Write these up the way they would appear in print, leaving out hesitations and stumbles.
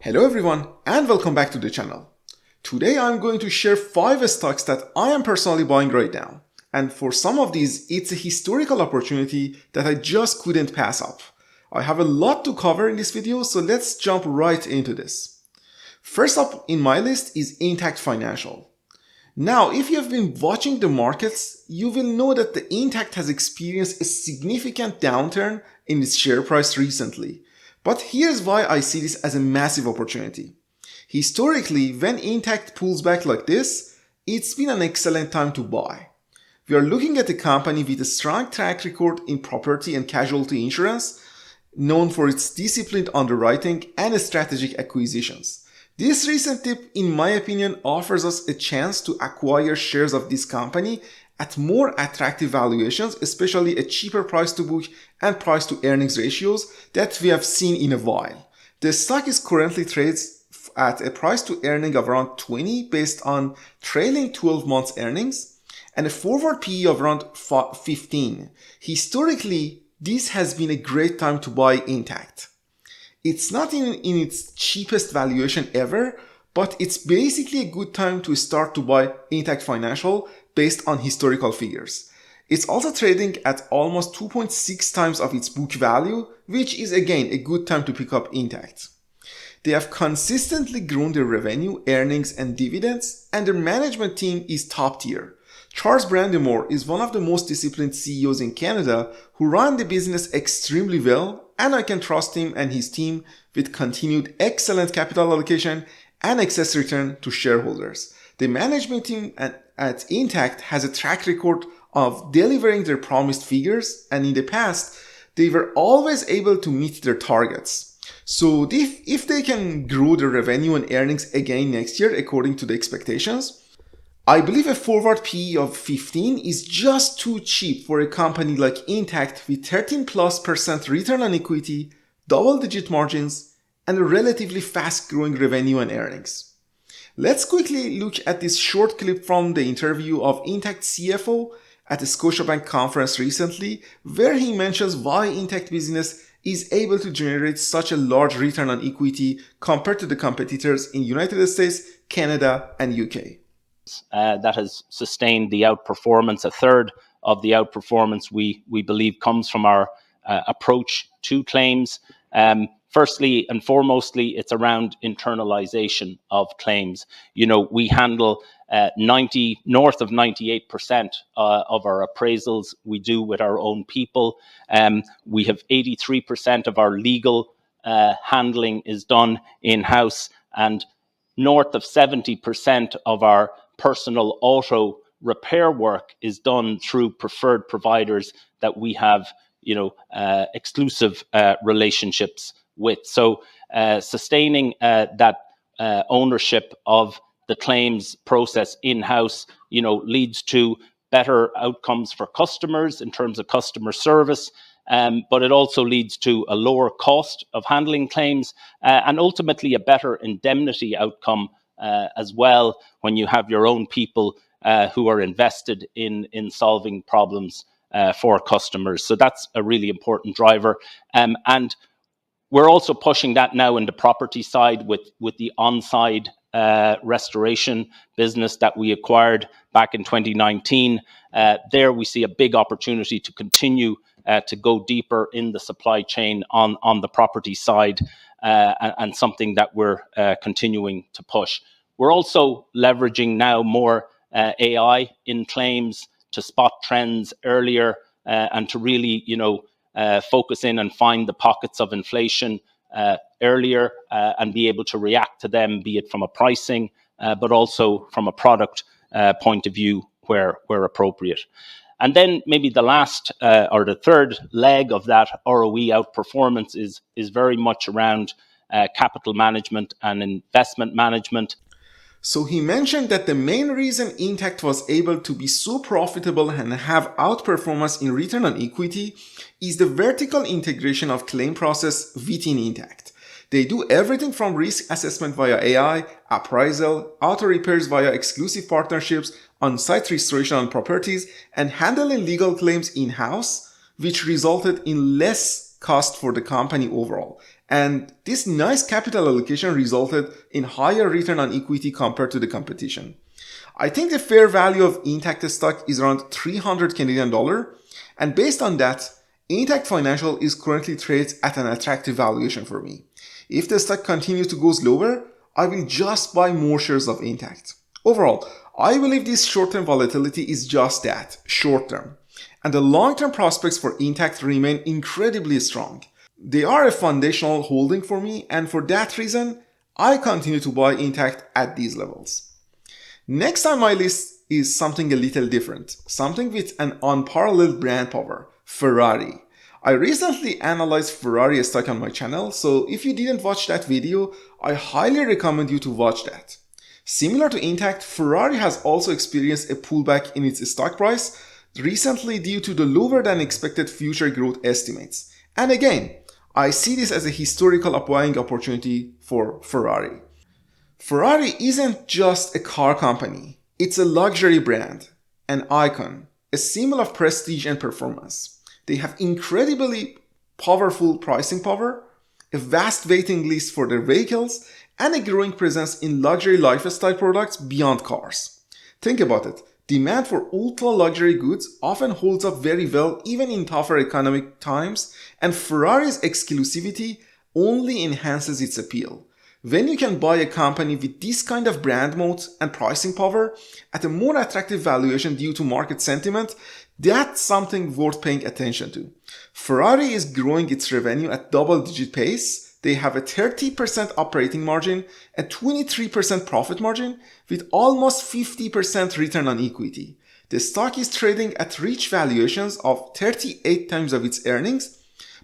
Hello everyone and welcome back to the channel. Today I'm going to share 5 stocks that I am personally buying right now. And for some of these, it's a historical opportunity that I just couldn't pass up. I have a lot to cover in this video, so let's jump right into this. First up in my list is Intact Financial. Now, if you have been watching the markets, you will know that the Intact has experienced a significant downturn in its share price recently. But here's why I see this as a massive opportunity. Historically, when Intact pulls back like this, it's been an excellent time to buy. We are looking at a company with a strong track record in property and casualty insurance, known for its disciplined underwriting and strategic acquisitions. This recent tip, in my opinion, offers us a chance to acquire shares of this company at more attractive valuations, especially a cheaper price to book and price to earnings ratios that we have seen in a while. The stock is currently trades at a price to earning of around 20 based on trailing 12 months earnings and a forward PE of around 15. Historically, this has been a great time to buy Intact. It's not in its cheapest valuation ever, but it's basically a good time to start to buy Intact Financial based on historical figures. It's also trading at almost 2.6 times of its book value, which is again a good time to pick up Intact. They have consistently grown their revenue, earnings, and dividends, and their management team is top tier. Charles Brandemore is one of the most disciplined CEOs in Canada who run the business extremely well, and I can trust him and his team with continued excellent capital allocation and excess return to shareholders. The management team at Intact has a track record of delivering their promised figures, and in the past, they were always able to meet their targets. So if they can grow their revenue and earnings again next year according to the expectations, I believe a forward PE of 15 is just too cheap for a company like Intact with 13+% return on equity, double-digit margins, and a relatively fast-growing revenue and earnings. Let's quickly look at this short clip from the interview of Intact CFO at the Scotiabank conference recently, where he mentions why Intact business is able to generate such a large return on equity compared to the competitors in United States, Canada, and UK. That has sustained the outperformance. A third of the outperformance we believe comes from our approach to claims. Firstly and foremostly, it's around internalization of claims. We handle north of 98% of our appraisals we do with our own people. We have 83% of our legal handling is done in-house, and north of 70% of our personal auto repair work is done through preferred providers that we have, exclusive relationships with. So sustaining that ownership of the claims process in-house, leads to better outcomes for customers in terms of customer service. But it also leads to a lower cost of handling claims and ultimately a better indemnity outcome as well when you have your own people who are invested in solving problems for customers. So that's a really important driver. And we're also pushing that now in the property side with the on-side restoration business that we acquired back in 2019. There we see a big opportunity to continue to go deeper in the supply chain on the property side, and something that we're continuing to push. We're also leveraging now more AI in claims to spot trends earlier and to really, focus in and find the pockets of inflation earlier and be able to react to them, be it from a pricing, but also from a product point of view where appropriate. And then maybe the last or the third leg of that ROE outperformance is very much around capital management and investment management. So he mentioned that the main reason Intact was able to be so profitable and have outperformance in return on equity is the vertical integration of claim process within Intact. They do everything from risk assessment via AI, appraisal, auto repairs via exclusive partnerships, on-site restoration on properties, and handling legal claims in-house, which resulted in less cost for the company overall. And this nice capital allocation resulted in higher return on equity compared to the competition. I think the fair value of Intact stock is around 300 Canadian dollar, and based on that, Intact Financial is currently traded at an attractive valuation for me. If the stock continues to go lower, I will just buy more shares of Intact. Overall, I believe this short-term volatility is just that, short-term. And the long-term prospects for Intact remain incredibly strong. They are a foundational holding for me, and for that reason, I continue to buy Intact at these levels. Next on my list is something a little different, something with an unparalleled brand power, Ferrari. I recently analyzed Ferrari stock on my channel, so if you didn't watch that video, I highly recommend you to watch that. Similar to Intact, Ferrari has also experienced a pullback in its stock price recently due to the lower than expected future growth estimates. And again, I see this as a historical buying opportunity for Ferrari. Ferrari isn't just a car company, it's a luxury brand, an icon, a symbol of prestige and performance. They have incredibly powerful pricing power, a vast waiting list for their vehicles, and a growing presence in luxury lifestyle products beyond cars. Think about it. Demand for ultra-luxury goods often holds up very well even in tougher economic times, and Ferrari's exclusivity only enhances its appeal. When you can buy a company with this kind of brand moat and pricing power at a more attractive valuation due to market sentiment, that's something worth paying attention to. Ferrari is growing its revenue at double-digit pace. They have a 30% operating margin, a 23% profit margin, with almost 50% return on equity. The stock is trading at rich valuations of 38 times of its earnings,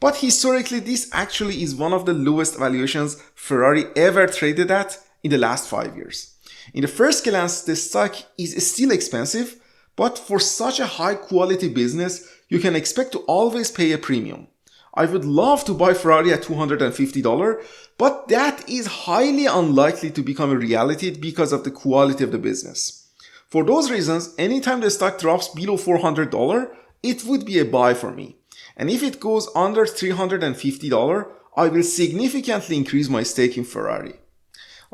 but historically this actually is one of the lowest valuations Ferrari ever traded at in the last 5 years. In the first glance, the stock is still expensive, but for such a high quality business, you can expect to always pay a premium. I would love to buy Ferrari at $250, but that is highly unlikely to become a reality because of the quality of the business. For those reasons, anytime the stock drops below $400, it would be a buy for me. And if it goes under $350, I will significantly increase my stake in Ferrari.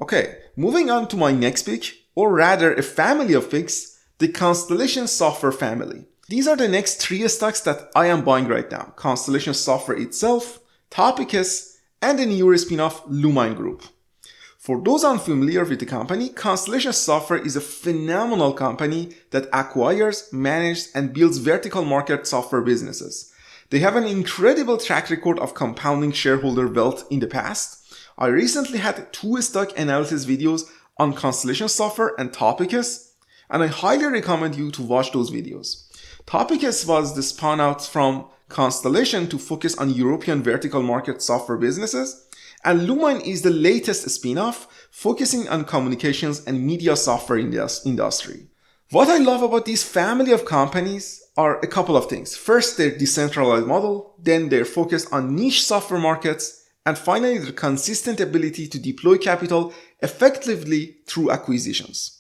Okay, moving on to my next pick, or rather a family of picks, the Constellation software family. These are the next 3 stocks that I am buying right now. Constellation software itself, Topicus, and the newer spin-off Lumine Group. For those unfamiliar with the company, Constellation Software is a phenomenal company that acquires, manages, and builds vertical market software businesses. They have an incredible track record of compounding shareholder wealth in the past. I recently had 2 stock analysis videos on Constellation Software and Topicus, and I highly recommend you to watch those videos. Topicus was the spun out from Constellation to focus on European vertical market software businesses, and Lumine is the latest spin-off focusing on communications and media software in the industry. What I love about this family of companies are a couple of things. First, their decentralized model, then their focus on niche software markets, and finally, their consistent ability to deploy capital effectively through acquisitions.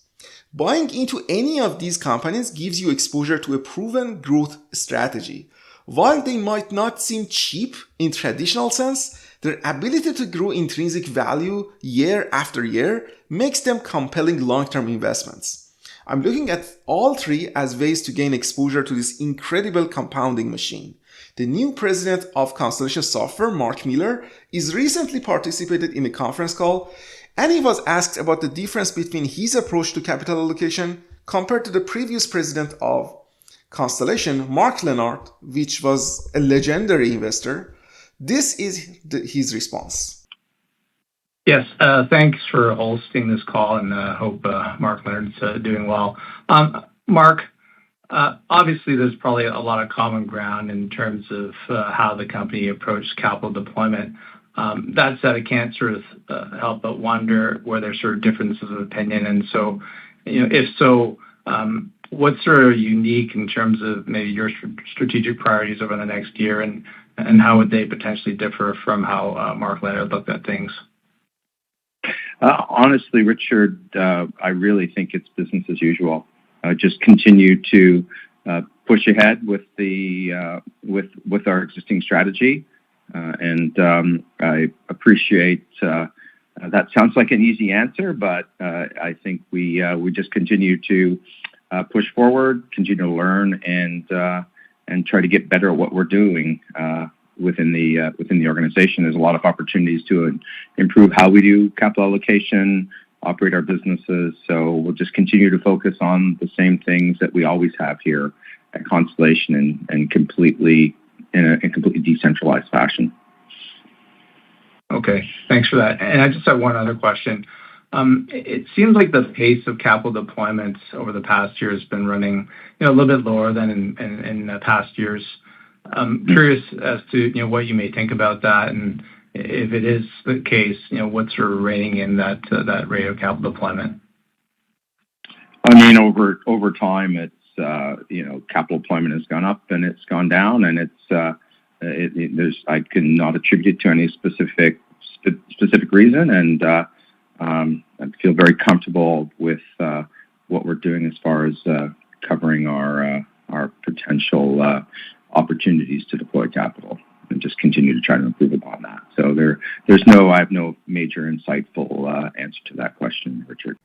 Buying into any of these companies gives you exposure to a proven growth strategy. While they might not seem cheap in traditional sense, their ability to grow intrinsic value year after year makes them compelling long-term investments. I'm looking at all 3 as ways to gain exposure to this incredible compounding machine. The new president of Constellation Software, Mark Miller, is recently participated in a conference call, and he was asked about the difference between his approach to capital allocation compared to the previous president of Constellation, Mark Leonard, which was a legendary investor. This is his response. Yes, thanks for hosting this call, and hope Mark Leonard's doing well. Mark, obviously there's probably a lot of common ground in terms of how the company approached capital deployment. That said, I can't sort of help but wonder where there's sort of differences of opinion, and so, if so, what's sort of unique in terms of maybe your strategic priorities over the next year, and how would they potentially differ from how Mark Leonard looked at things? Honestly, Richard, I really think it's business as usual. Just continue to push ahead with the with our existing strategy, I appreciate that. Sounds like an easy answer, but I think we just continue to push forward, continue to learn, and try to get better at what we're doing within the organization. There's a lot of opportunities to improve how we do capital allocation, operate our businesses. So we'll just continue to focus on the same things that we always have here at Constellation, and completely in a completely decentralized fashion. Okay, thanks for that. And I just have one other question. It seems like the pace of capital deployments over the past year has been running, a little bit lower than in past years. I'm curious as to what you may think about that, and if it is the case, what's sort of reining in that rate of capital deployment? I mean, over time, it's capital deployment has gone up and it's gone down, and I cannot attribute it to any specific reason, and I feel very comfortable with what we're doing as far as covering our potential opportunities to deploy capital, and just continue to try to improve upon that. So I have no major insightful answer to that question, Richard.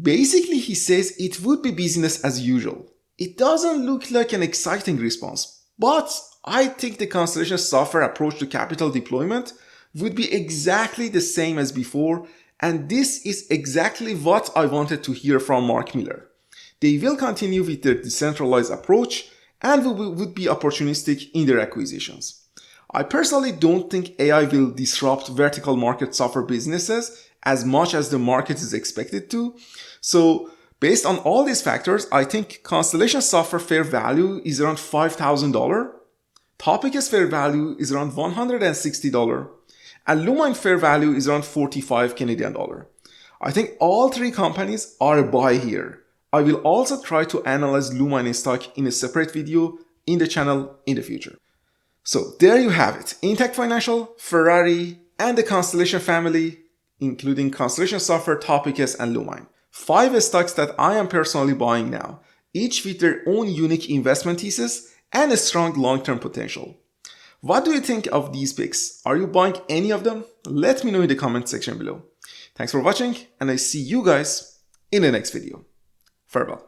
Basically, he says it would be business as usual. It doesn't look like an exciting response, but I think the Constellation Software approach to capital deployment would be exactly the same as before, and this is exactly what I wanted to hear from Mark Miller. They will continue with their decentralized approach and would be opportunistic in their acquisitions. I personally don't think AI will disrupt vertical market software businesses as much as the market is expected to. So based on all these factors, I think Constellation Software fair value is around $5,000. Topicus fair value is around $160. And Lumine fair value is around 45 Canadian dollar. I think all three companies are a buy here. I will also try to analyze Lumine stock in a separate video in the channel in the future. So there you have it. Intact Financial, Ferrari, and the Constellation family, including Constellation Software, Topicus, and Lumine. 5 stocks that I am personally buying now, each with their own unique investment thesis and a strong long-term potential. What do you think of these picks? Are you buying any of them? Let me know in the comment section below. Thanks for watching, and I see you guys in the next video. Farewell.